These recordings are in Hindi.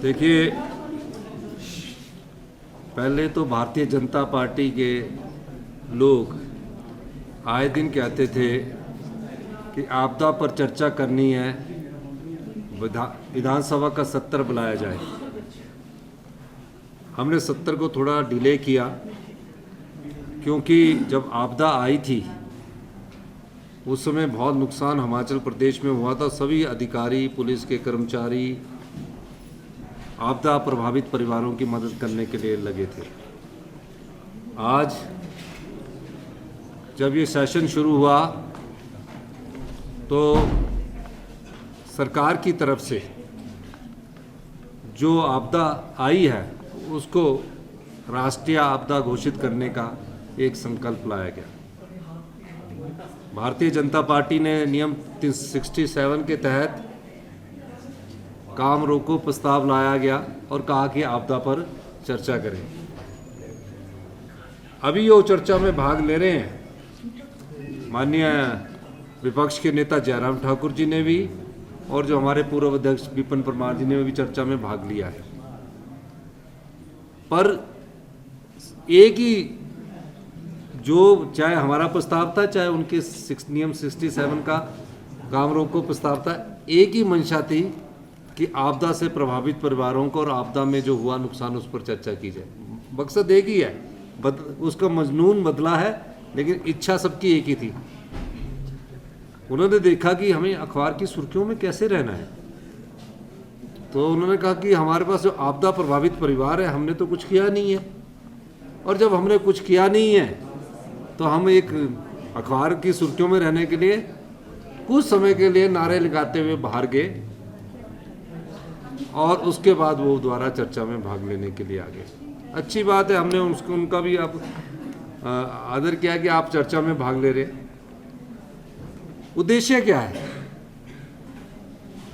देखिए, पहले तो भारतीय जनता पार्टी के लोग आए दिन कहते थे कि आपदा पर चर्चा करनी है, विधानसभा का सत्र बुलाया जाए। हमने सत्र को थोड़ा डिले किया क्योंकि जब आपदा आई थी उस समय बहुत नुकसान हिमाचल प्रदेश में हुआ था। सभी अधिकारी, पुलिस के कर्मचारी आपदा प्रभावित परिवारों की मदद करने के लिए लगे थे। आज जब ये सेशन शुरू हुआ तो सरकार की तरफ से जो आपदा आई है उसको राष्ट्रीय आपदा घोषित करने का एक संकल्प लाया गया। भारतीय जनता पार्टी ने नियम 67 के तहत काम रोको प्रस्ताव लाया गया और कहा कि आपदा पर चर्चा करें। अभी वो चर्चा में भाग ले रहे हैं माननीय विपक्ष के नेता जयराम ठाकुर जी ने भी, और जो हमारे पूर्व अध्यक्ष विपिन परमार जी ने भी चर्चा में भाग लिया है। पर एक ही जो चाहे हमारा प्रस्ताव था, चाहे उनके नियम 67 का काम रोको प्रस्ताव था, एक ही मंशा थी कि आपदा से प्रभावित परिवारों को और आपदा में जो हुआ नुकसान उस पर चर्चा की जाए। मकसद एक ही है, उसका मजनून बदला है लेकिन इच्छा सबकी एक ही थी। उन्होंने देखा कि हमें अखबार की सुर्खियों में कैसे रहना है, तो उन्होंने कहा कि हमारे पास जो आपदा प्रभावित परिवार है, हमने तो कुछ किया नहीं है, और जब हमने कुछ किया नहीं है तो हम एक अखबार की सुर्खियों में रहने के लिए कुछ समय के लिए नारे लगाते हुए बाहर गए, और उसके बाद वो दोबारा चर्चा में भाग लेने के लिए आ गए। अच्छी बात है, हमने उनका भी अब आदर किया कि आप चर्चा में भाग ले रहे। उद्देश्य क्या है?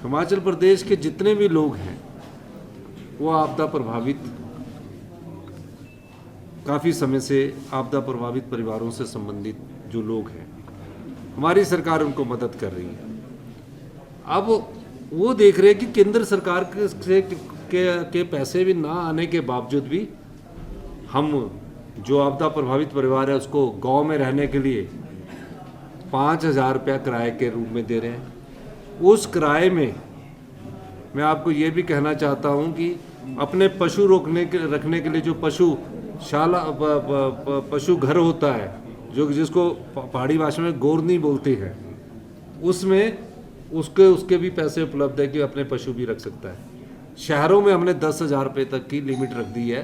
हिमाचल प्रदेश के जितने भी लोग हैं वो आपदा प्रभावित, काफ़ी समय से आपदा प्रभावित परिवारों से संबंधित जो लोग हैं, हमारी सरकार उनको मदद कर रही है। अब वो देख रहे हैं कि केंद्र सरकार के पैसे भी ना आने के बावजूद भी हम जो आपदा प्रभावित परिवार है उसको गांव में रहने के लिए 5,000 रुपया किराए के रूप में दे रहे हैं। उस किराए में मैं आपको ये भी कहना चाहता हूँ कि अपने पशु रखने के लिए जो पशुशाला पशु घर होता है, जो जिसको पहाड़ी भाषा में गोरनी बोलते हैं, उसमें उसके भी पैसे उपलब्ध है कि अपने पशु भी रख सकता है। शहरों में हमने 10,000 रुपये तक की लिमिट रख दी है।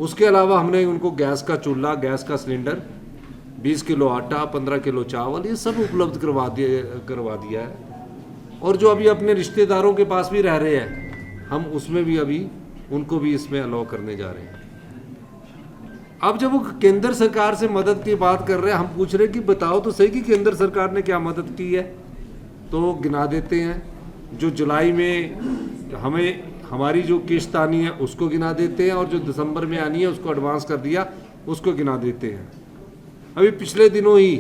उसके अलावा हमने उनको गैस का चूल्हा, गैस का सिलेंडर, 20 किलो आटा, 15 किलो चावल, ये सब उपलब्ध करवा दिया है। और जो अभी अपने रिश्तेदारों के पास भी रह रहे हैं, हम उसमें भी अभी उनको भी इसमें अलाउ करने जा रहे हैं। अब जब वो केंद्र सरकार से मदद की बात कर रहे हैं, हम पूछ रहे हैं कि बताओ तो सही कि केंद्र सरकार ने क्या मदद की है, तो गिना देते हैं। जो जुलाई में हमारी जो किस्त आनी है उसको गिना देते हैं, और जो दिसंबर में आनी है उसको एडवांस कर दिया, उसको गिना देते हैं। अभी पिछले दिनों ही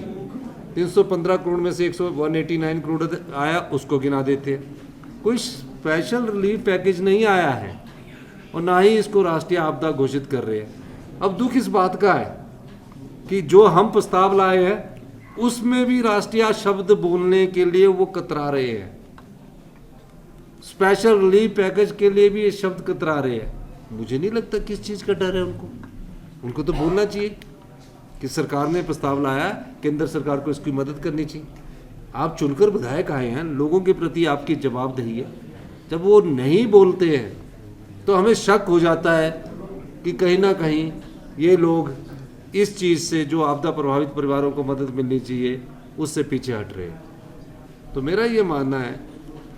315 करोड़ में से 189 करोड़ आया, उसको गिना देते हैं। कोई स्पेशल रिलीफ पैकेज नहीं आया है और ना ही इसको राष्ट्रीय आपदा घोषित कर रहे हैं। अब दुख इस बात का है कि जो हम प्रस्ताव लाए हैं उसमें भी राष्ट्रीय शब्द बोलने के लिए वो कतरा रहे हैं। स्पेशल रिलीफ पैकेज के लिए भी ये शब्द कतरा रहे हैं। मुझे नहीं लगता किस चीज़ का डर है उनको तो बोलना चाहिए कि सरकार ने प्रस्ताव लाया, केंद्र सरकार को इसकी मदद करनी चाहिए। आप चुनकर विधायक आए हैं, लोगों के प्रति आपकी जवाबदेही है। जब वो नहीं बोलते हैं तो हमें शक हो जाता है कि कहीं ना कहीं ये लोग इस चीज़ से, जो आपदा प्रभावित परिवारों को मदद मिलनी चाहिए, उससे पीछे हट रहे हैं। तो मेरा ये मानना है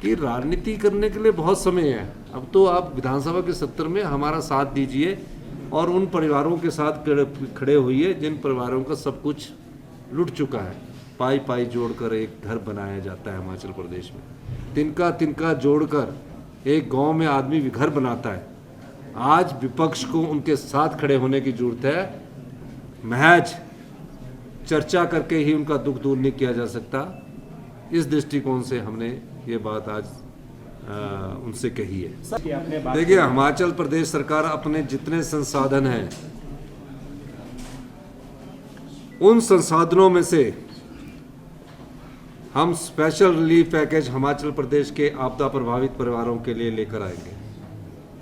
कि राजनीति करने के लिए बहुत समय है। अब तो आप विधानसभा के सत्र में हमारा साथ दीजिए और उन परिवारों के साथ खड़े होइए जिन परिवारों का सब कुछ लुट चुका है। पाई पाई जोड़कर एक घर बनाया जाता है हिमाचल प्रदेश में, तिनका तिनका जोड़कर एक गांव में आदमी घर बनाता है। आज विपक्ष को उनके साथ खड़े होने की जरूरत है। महज चर्चा करके ही उनका दुख दूर नहीं किया जा सकता। इस दृष्टिकोण से हमने ये बात आज उनसे कही है। कि आपने बात देखिए, हिमाचल प्रदेश सरकार अपने जितने संसाधन हैं उन संसाधनों में से हम special relief package Himachal Pradesh के आपदा प्रभावित परिवारों के लिए लेकर आएंगे।